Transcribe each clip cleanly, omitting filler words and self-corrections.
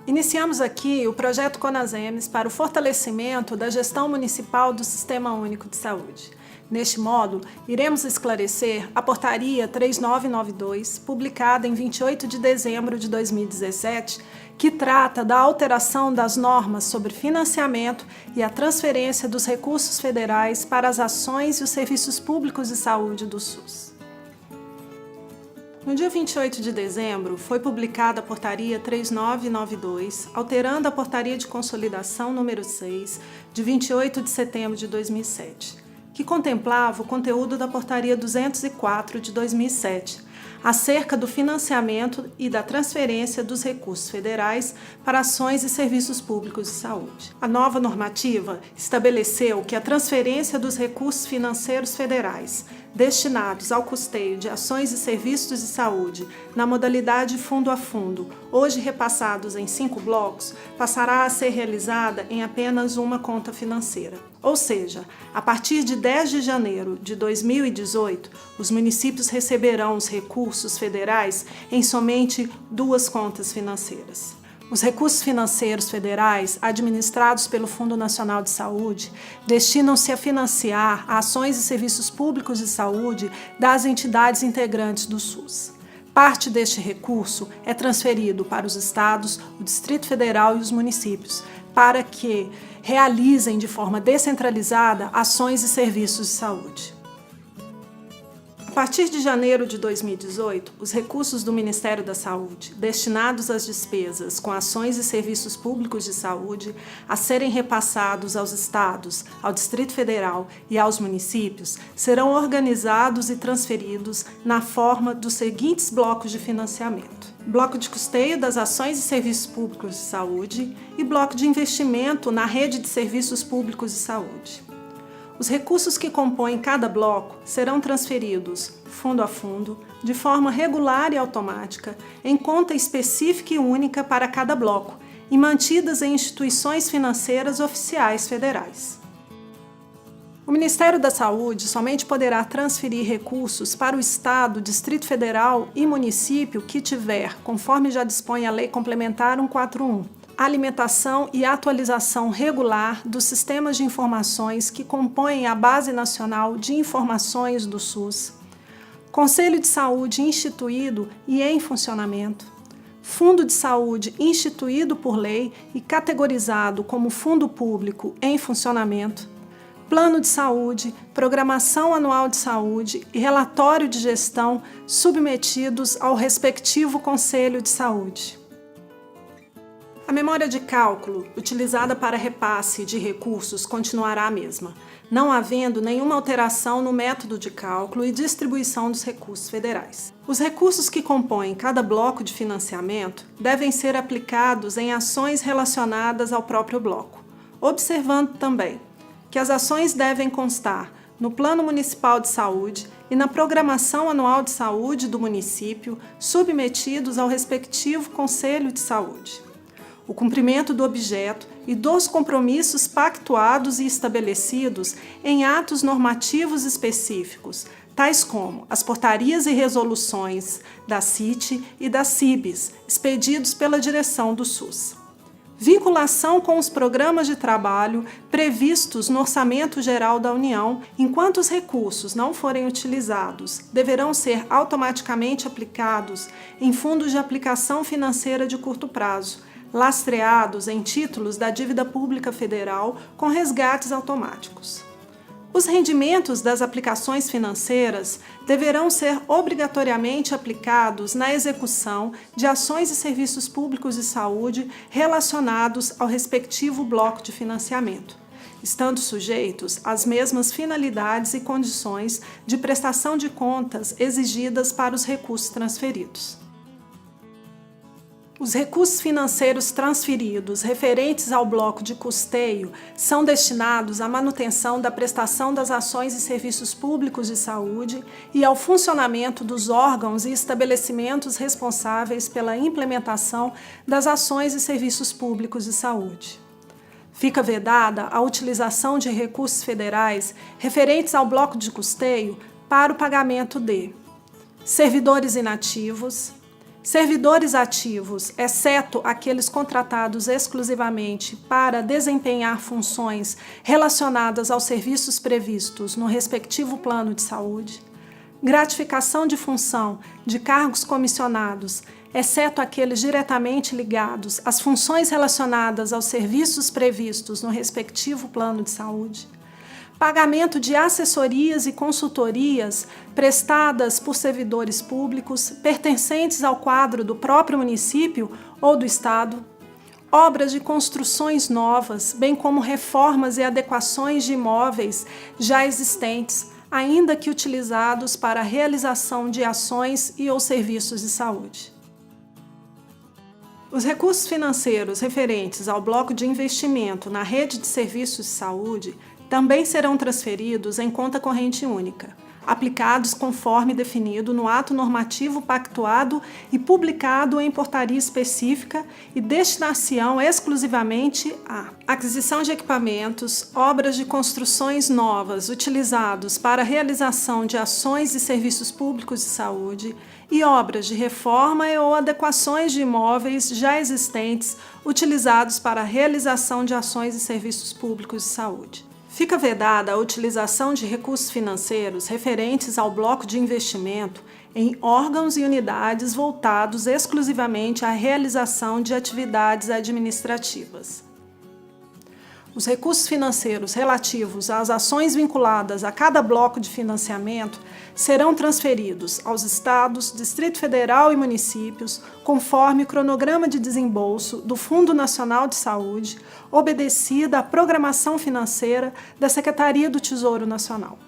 Iniciamos aqui o projeto Conasems para o fortalecimento da gestão municipal do Sistema Único de Saúde. Neste módulo, iremos esclarecer a Portaria 3992, publicada em 28 de dezembro de 2017, que trata da alteração das normas sobre financiamento e a transferência dos recursos federais para as ações e os serviços públicos de saúde do SUS. No dia 28 de dezembro, foi publicada a Portaria 3992, alterando a Portaria de Consolidação número 6, de 28 de setembro de 2007, que contemplava o conteúdo da Portaria 204 de 2007, acerca do financiamento e da transferência dos recursos federais para ações e serviços públicos de saúde. A nova normativa estabeleceu que a transferência dos recursos financeiros federais destinados ao custeio de ações e serviços de saúde na modalidade fundo a fundo, hoje repassados em 5 blocos, passará a ser realizada em apenas uma conta financeira. Ou seja, a partir de 10 de janeiro de 2018, os municípios receberão os recursos federais em somente 2 contas financeiras. Os recursos financeiros federais, administrados pelo Fundo Nacional de Saúde, destinam-se a financiar ações e serviços públicos de saúde das entidades integrantes do SUS. Parte deste recurso é transferido para os estados, o Distrito Federal e os municípios, para que realizem de forma descentralizada ações e serviços de saúde. A partir de janeiro de 2018, os recursos do Ministério da Saúde, destinados às despesas com ações e serviços públicos de saúde, a serem repassados aos estados, ao Distrito Federal e aos municípios, serão organizados e transferidos na forma dos seguintes blocos de financiamento: bloco de custeio das ações e serviços públicos de saúde e bloco de investimento na rede de serviços públicos de saúde. Os recursos que compõem cada bloco serão transferidos, fundo a fundo, de forma regular e automática, em conta específica e única para cada bloco, e mantidas em instituições financeiras oficiais federais. O Ministério da Saúde somente poderá transferir recursos para o Estado, Distrito Federal e município que tiver, conforme já dispõe a Lei Complementar 141, alimentação e atualização regular dos sistemas de informações que compõem a Base Nacional de Informações do SUS, Conselho de Saúde instituído e em funcionamento, Fundo de Saúde instituído por lei e categorizado como fundo público em funcionamento, Plano de Saúde, Programação Anual de Saúde e Relatório de Gestão submetidos ao respectivo Conselho de Saúde. A memória de cálculo utilizada para repasse de recursos continuará a mesma, não havendo nenhuma alteração no método de cálculo e distribuição dos recursos federais. Os recursos que compõem cada bloco de financiamento devem ser aplicados em ações relacionadas ao próprio bloco, observando também que as ações devem constar no Plano Municipal de Saúde e na Programação Anual de Saúde do município, submetidos ao respectivo Conselho de Saúde. O cumprimento do objeto e dos compromissos pactuados e estabelecidos em atos normativos específicos, tais como as portarias e resoluções da CIT e da CIBS, expedidos pela direção do SUS. Vinculação com os programas de trabalho previstos no Orçamento Geral da União, enquanto os recursos não forem utilizados, deverão ser automaticamente aplicados em fundos de aplicação financeira de curto prazo, lastreados em títulos da dívida pública federal com resgates automáticos. Os rendimentos das aplicações financeiras deverão ser obrigatoriamente aplicados na execução de ações e serviços públicos de saúde relacionados ao respectivo bloco de financiamento, estando sujeitos às mesmas finalidades e condições de prestação de contas exigidas para os recursos transferidos. Os recursos financeiros transferidos referentes ao bloco de custeio são destinados à manutenção da prestação das ações e serviços públicos de saúde e ao funcionamento dos órgãos e estabelecimentos responsáveis pela implementação das ações e serviços públicos de saúde. Fica vedada a utilização de recursos federais referentes ao bloco de custeio para o pagamento de servidores inativos, Servidores ativos, exceto aqueles contratados exclusivamente para desempenhar funções relacionadas aos serviços previstos no respectivo plano de saúde. Gratificação de função de cargos comissionados, exceto aqueles diretamente ligados às funções relacionadas aos serviços previstos no respectivo plano de saúde. Pagamento de assessorias e consultorias prestadas por servidores públicos pertencentes ao quadro do próprio município ou do Estado. Obras de construções novas, bem como reformas e adequações de imóveis já existentes, ainda que utilizados para a realização de ações e ou serviços de saúde. Os recursos financeiros referentes ao bloco de investimento na rede de serviços de saúde também serão transferidos em conta corrente única, aplicados conforme definido no ato normativo pactuado e publicado em portaria específica e destinação exclusivamente à aquisição de equipamentos, obras de construções novas utilizados para a realização de ações e serviços públicos de saúde e obras de reforma ou adequações de imóveis já existentes utilizados para a realização de ações e serviços públicos de saúde. Fica vedada a utilização de recursos financeiros referentes ao bloco de investimento em órgãos e unidades voltados exclusivamente à realização de atividades administrativas. Os recursos financeiros relativos às ações vinculadas a cada bloco de financiamento serão transferidos aos estados, Distrito Federal e municípios, conforme o cronograma de desembolso do Fundo Nacional de Saúde, obedecida à programação financeira da Secretaria do Tesouro Nacional.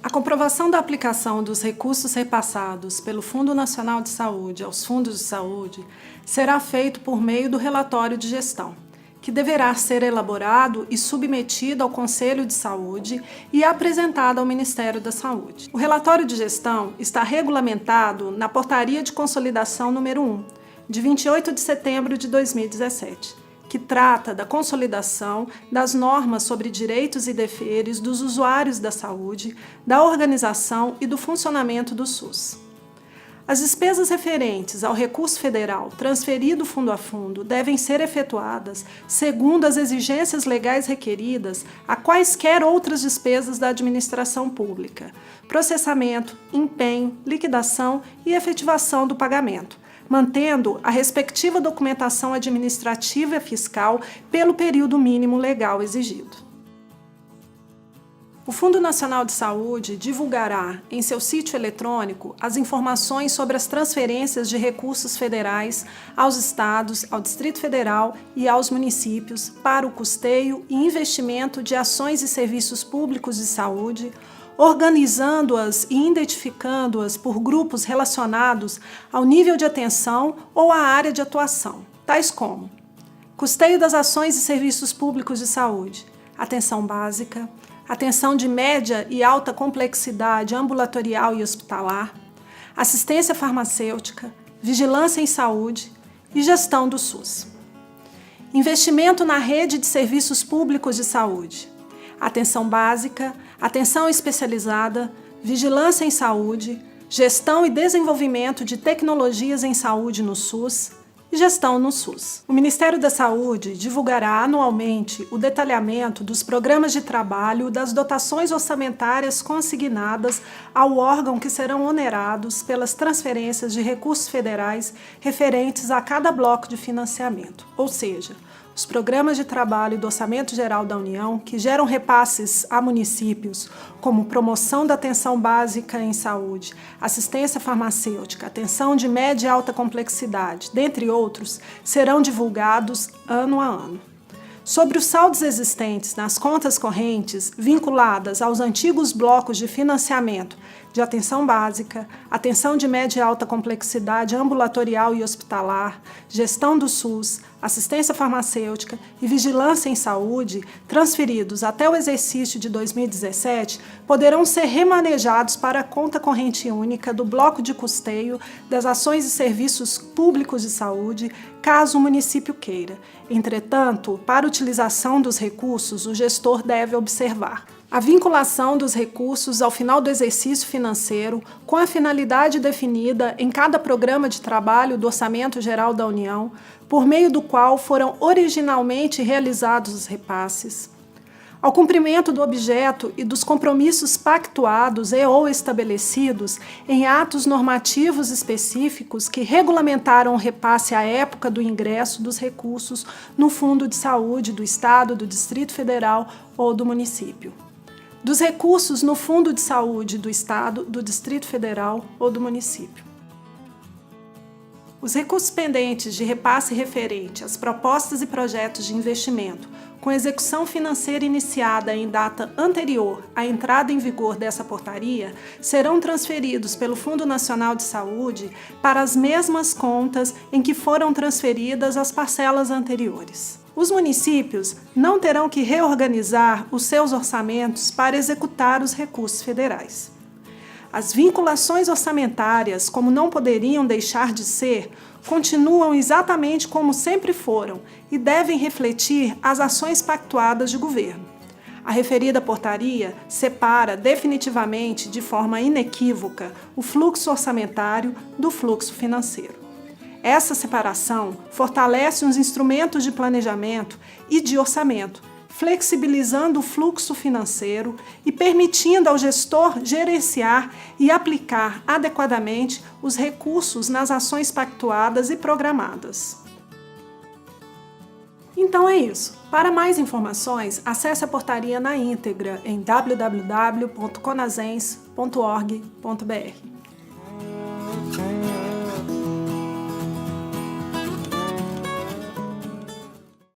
A comprovação da aplicação dos recursos repassados pelo Fundo Nacional de Saúde aos fundos de saúde será feito por meio do relatório de gestão, que deverá ser elaborado e submetido ao Conselho de Saúde e apresentado ao Ministério da Saúde. O relatório de gestão está regulamentado na Portaria de Consolidação número 1, de 28 de setembro de 2017, que trata da consolidação das normas sobre direitos e deveres dos usuários da saúde, da organização e do funcionamento do SUS. As despesas referentes ao recurso federal transferido fundo a fundo devem ser efetuadas segundo as exigências legais requeridas a quaisquer outras despesas da administração pública, processamento, empenho, liquidação e efetivação do pagamento, mantendo a respectiva documentação administrativa e fiscal pelo período mínimo legal exigido. O Fundo Nacional de Saúde divulgará em seu sítio eletrônico as informações sobre as transferências de recursos federais aos estados, ao Distrito Federal e aos municípios para o custeio e investimento de ações e serviços públicos de saúde, organizando-as e identificando-as por grupos relacionados ao nível de atenção ou à área de atuação, tais como custeio das ações e serviços públicos de saúde, atenção básica, atenção de média e alta complexidade ambulatorial e hospitalar, assistência farmacêutica, vigilância em saúde e gestão do SUS. Investimento na rede de serviços públicos de saúde, atenção básica, atenção especializada, vigilância em saúde, gestão e desenvolvimento de tecnologias em saúde no SUS, e gestão no SUS. O Ministério da Saúde divulgará anualmente o detalhamento dos programas de trabalho das dotações orçamentárias consignadas ao órgão que serão onerados pelas transferências de recursos federais referentes a cada bloco de financiamento, ou seja, os programas de trabalho do Orçamento Geral da União, que geram repasses a municípios, como promoção da atenção básica em saúde, assistência farmacêutica, atenção de média e alta complexidade, dentre outros, serão divulgados ano a ano. Sobre os saldos existentes nas contas correntes vinculadas aos antigos blocos de financiamento de atenção básica, atenção de média e alta complexidade ambulatorial e hospitalar, gestão do SUS, assistência farmacêutica e vigilância em saúde, transferidos até o exercício de 2017, poderão ser remanejados para a conta corrente única do bloco de custeio das ações e serviços públicos de saúde, caso o município queira. Entretanto, para utilização dos recursos, o gestor deve observar: A vinculação dos recursos ao final do exercício financeiro, com a finalidade definida em cada programa de trabalho do Orçamento Geral da União, por meio do qual foram originalmente realizados os repasses. Ao cumprimento do objeto e dos compromissos pactuados ou estabelecidos em atos normativos específicos que regulamentaram o repasse à época do ingresso dos recursos no Fundo de Saúde do Estado, do Distrito Federal ou do município. Dos recursos no Fundo de Saúde do Estado, do Distrito Federal ou do município. Os recursos pendentes de repasse referente às propostas e projetos de investimento com execução financeira iniciada em data anterior à entrada em vigor dessa portaria serão transferidos pelo Fundo Nacional de Saúde para as mesmas contas em que foram transferidas as parcelas anteriores. Os municípios não terão que reorganizar os seus orçamentos para executar os recursos federais. As vinculações orçamentárias, como não poderiam deixar de ser, continuam exatamente como sempre foram e devem refletir as ações pactuadas de governo. A referida portaria separa definitivamente, de forma inequívoca, o fluxo orçamentário do fluxo financeiro. Essa separação fortalece os instrumentos de planejamento e de orçamento, flexibilizando o fluxo financeiro e permitindo ao gestor gerenciar e aplicar adequadamente os recursos nas ações pactuadas e programadas. Então é isso. Para mais informações, acesse a portaria na íntegra em www.conasens.org.br.